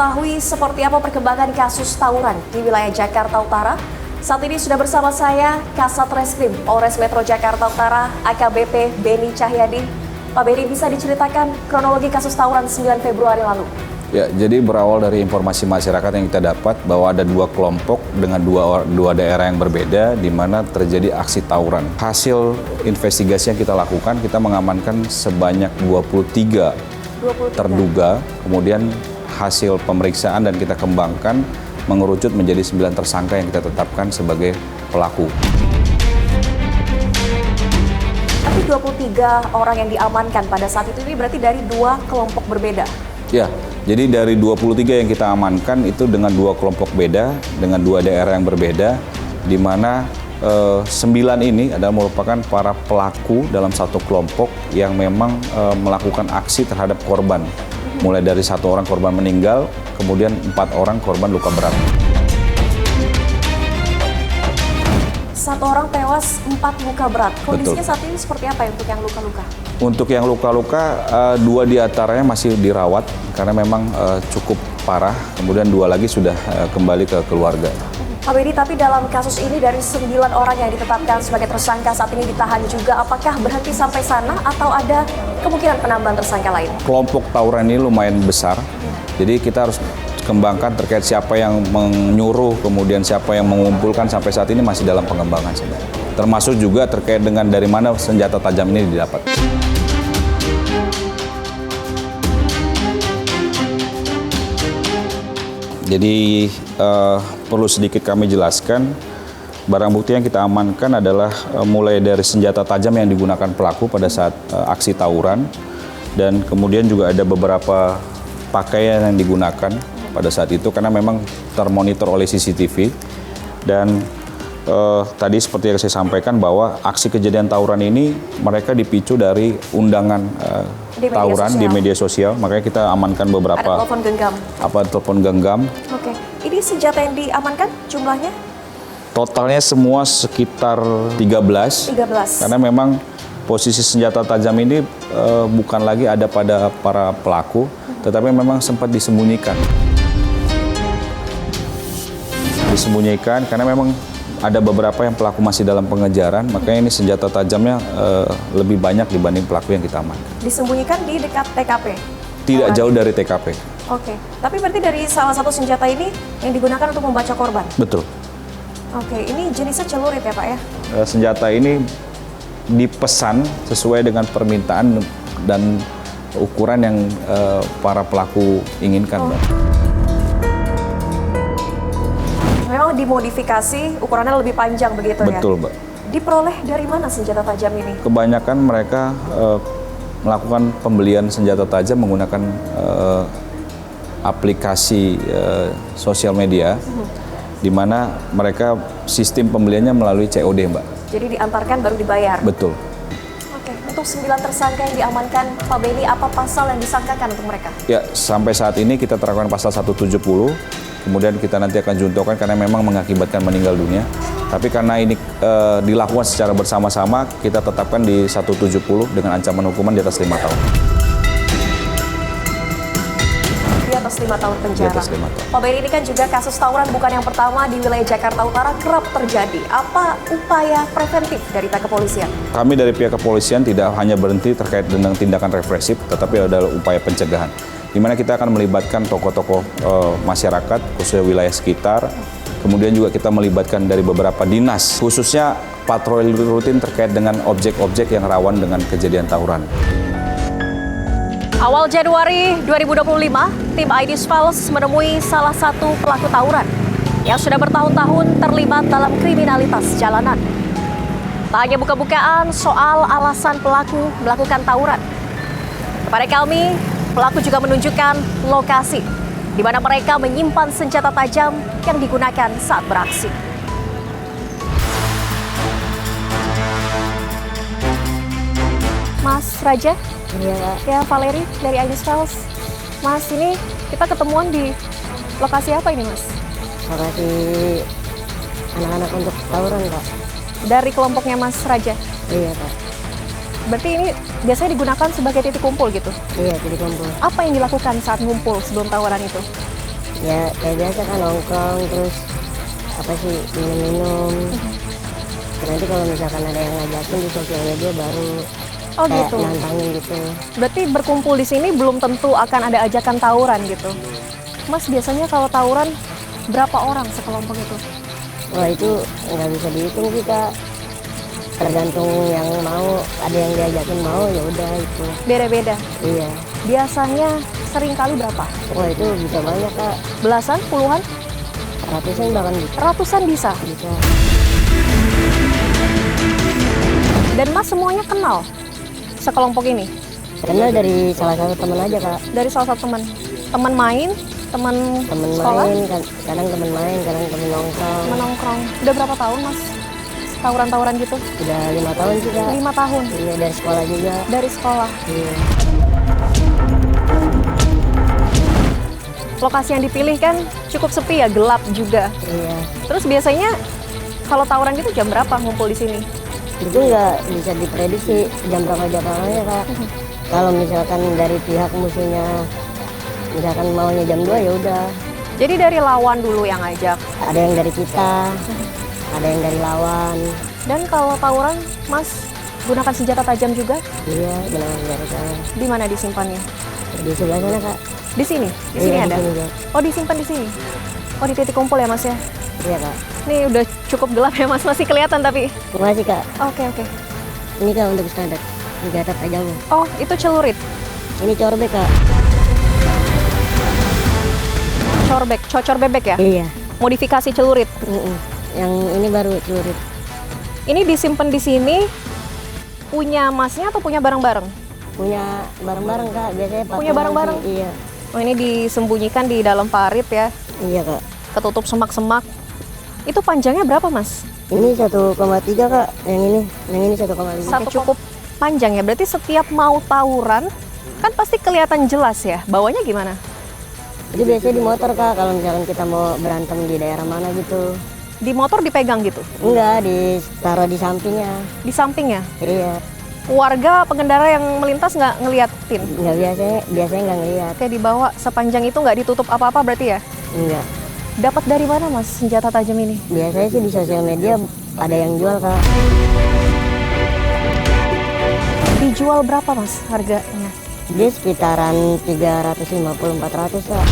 mengetahui seperti apa perkembangan kasus tawuran di wilayah Jakarta Utara. Saat ini sudah bersama saya Kasat Reskrim Polres Metro Jakarta Utara AKBP Beni Cahyadi. Pak Beni, bisa diceritakan kronologi kasus tawuran 9 Februari lalu? Ya, jadi berawal dari informasi masyarakat yang kita dapat bahwa ada dua kelompok dengan dua daerah yang berbeda di mana terjadi aksi tawuran. Hasil investigasi yang kita lakukan, kita mengamankan sebanyak 23 terduga, kemudian hasil pemeriksaan dan kita kembangkan mengerucut menjadi 9 tersangka yang kita tetapkan sebagai pelaku. Tapi 23 orang yang diamankan pada saat itu ini berarti dari dua kelompok berbeda? Ya, jadi dari 23 yang kita amankan itu dengan dua kelompok beda, dengan dua daerah yang berbeda, di mana 9 ini adalah merupakan para pelaku dalam satu kelompok yang memang melakukan aksi terhadap korban. Mulai dari 1 orang korban meninggal, kemudian 4 orang korban luka berat. 1 orang tewas, 4 luka berat. Kondisinya Betul. saat ini seperti apa untuk yang luka-luka? Untuk yang luka-luka, 2 diantaranya masih dirawat karena memang cukup parah. Kemudian 2 lagi sudah kembali ke keluarga. Pak Beni, tapi dalam kasus ini dari 9 orang yang ditetapkan sebagai tersangka saat ini ditahan juga, apakah berhenti sampai sana atau ada kemungkinan penambahan tersangka lain? Kelompok tawuran ini lumayan besar, jadi kita harus kembangkan terkait siapa yang menyuruh, kemudian siapa yang mengumpulkan, sampai saat ini masih dalam pengembangan sebenarnya. Termasuk juga terkait dengan dari mana senjata tajam ini didapat. Jadi perlu sedikit kami jelaskan, barang bukti yang kita amankan adalah mulai dari senjata tajam yang digunakan pelaku pada saat aksi tawuran, dan kemudian juga ada beberapa pakaian yang digunakan pada saat itu karena memang termonitor oleh CCTV. Dan tadi seperti yang saya sampaikan bahwa aksi kejadian tawuran ini mereka dipicu dari undangan tawuran di media sosial, makanya kita amankan beberapa. Ada telepon genggam. Telepon genggam. Oke, ini senjata yang diamankan jumlahnya? Totalnya semua sekitar 13. 13. Karena memang posisi senjata tajam ini bukan lagi ada pada para pelaku, tetapi memang sempat disembunyikan. Disembunyikan karena memang ada beberapa yang pelaku masih dalam pengejaran, makanya ini senjata tajamnya lebih banyak dibanding pelaku yang kita amankan. Disembunyikan di dekat TKP? Tidak jauh dari TKP. Oke, tapi berarti dari salah satu senjata ini yang digunakan untuk membaca korban? Betul. Oke, ini jenisnya celurit ya Pak ya? Senjata ini dipesan sesuai dengan permintaan dan ukuran yang para pelaku inginkan, Mbak. Memang dimodifikasi, ukurannya lebih panjang begitu ya? Betul, Mbak. Diperoleh dari mana senjata tajam ini? Kebanyakan mereka melakukan pembelian senjata tajam menggunakan aplikasi sosial media, di mana mereka sistem pembeliannya melalui COD, Mbak. Jadi diantarkan baru dibayar? Betul. Oke, untuk 9 tersangka yang diamankan, Pak Beni, apa pasal yang disangkakan untuk mereka? Ya, sampai saat ini kita terapkan pasal 170, kemudian kita nanti akan juntokan karena memang mengakibatkan meninggal dunia. Tapi karena ini dilakukan secara bersama-sama, kita tetapkan di 170 dengan ancaman hukuman di atas 5 tahun. Di atas 5 tahun penjara. Di atas 5 tahun. Pak Beni, ini kan juga kasus tawuran bukan yang pertama di wilayah Jakarta Utara kerap terjadi. Apa upaya preventif dari pihak kepolisian? Kami dari pihak kepolisian tidak hanya berhenti terkait dengan tindakan represif, tetapi adalah upaya pencegahan, di mana kita akan melibatkan tokoh-tokoh masyarakat, khususnya wilayah sekitar. Kemudian juga kita melibatkan dari beberapa dinas, khususnya patroli rutin terkait dengan objek-objek yang rawan dengan kejadian tawuran. Awal Januari 2025, tim Aidis Files menemui salah satu pelaku tawuran yang sudah bertahun-tahun terlibat dalam kriminalitas jalanan. Tak hanya buka-bukaan soal alasan pelaku melakukan tawuran. Kepada kami, pelaku juga menunjukkan lokasi di mana mereka menyimpan senjata tajam yang digunakan saat beraksi. Mas Raja, ya Valeri dari Aidis Files. Mas, ini kita ketemuan di lokasi apa ini, Mas? Lokasi anak-anak untuk tawuran, Pak. Dari kelompoknya Mas Raja? Iya, Pak. Berarti ini biasanya digunakan sebagai titik kumpul gitu? Iya, titik kumpul. Apa yang dilakukan saat ngumpul sebelum tawuran itu? Ya kayak biasa kan nongkrong terus apa sih minum-minum. Nanti kalau misalkan ada yang ngajakin di sosial media baru Oh kayak gitu. nantangin gitu. Berarti berkumpul di sini belum tentu akan ada ajakan tawuran gitu. Mas biasanya kalau tawuran berapa orang sekelompok itu? Wah itu nggak bisa dihitung sih Kak. Tergantung yang mau, ada yang diajakin mau ya udah itu. Beda-beda. Iya. Biasanya sering kali berapa? Wah itu bisa banyak Kak. Belasan, puluhan, Ratusan bahkan ratusan bisa. bisa. Dan Mas semuanya kenal sekelompok ini? Kenal dari salah satu teman aja Kak. Dari salah satu teman. Teman main, teman Temen sekolah, main, kadang temen main, kadang temen nongkrong. teman nongkrong. Udah berapa tahun Mas tawuran-tawuran gitu? Udah 5 tahun sih Kak. 5 tahun Iya dari sekolah juga. dari sekolah. Iya. Lokasi yang dipilih kan cukup sepi ya, gelap juga. Iya. Terus biasanya kalau tawuran gitu jam berapa ngumpul di sini? Itu nggak bisa diprediksi jam berapa Kak. Kalau misalkan dari pihak musuhnya misalkan maunya jam 2 ya udah. Jadi dari lawan dulu yang ngajak. Ada yang dari kita, ada yang dari lawan. Dan kalau tawuran, Mas gunakan senjata tajam juga? Iya, benar dari saya. Di mana disimpannya? Di sebelah sana Kak. Di sini? Di sini Iya, ada? di sini, Kak. Oh disimpan di sini? Oh di titik kumpul ya Mas ya? Iya Kak. Nih udah cukup gelap ya Mas, masih kelihatan tapi. Terima kasih Kak. Oke oke. Ini Kak untuk standar. Senjata tajamnya. Oh itu celurit, Ini corbek Kak. corbek, cocor bebek ya? Iya. Modifikasi celurit. Yang ini baru celurit. Ini disimpan di sini punya Masnya atau punya bareng-bareng? Punya bareng-bareng Kak. Biasanya Punya bareng-bareng? sih. Iya. Oh ini disembunyikan di dalam parit ya, Iya Kak. ketutup semak-semak. Itu panjangnya berapa Mas? Ini 1,3 Kak. Yang ini 1,5. Satu cukup panjang ya, berarti setiap mau tawuran kan pasti kelihatan jelas ya. Bawanya gimana? Itu biasanya di motor Kak. Kalau misalkan kita mau berantem di daerah mana gitu. Di motor dipegang gitu, Enggak, ditaruh di sampingnya. di sampingnya. Iya. Warga pengendara yang melintas nggak ngeliatin? Enggak biasanya nggak ngeliat. Kayak dibawa sepanjang itu nggak ditutup apa-apa berarti ya? Enggak. Dapat dari mana Mas senjata tajam ini? Biasanya sih di sosial media ada yang jual Kak. Dijual berapa Mas harganya? Dia sekitaran 350-400 Kak.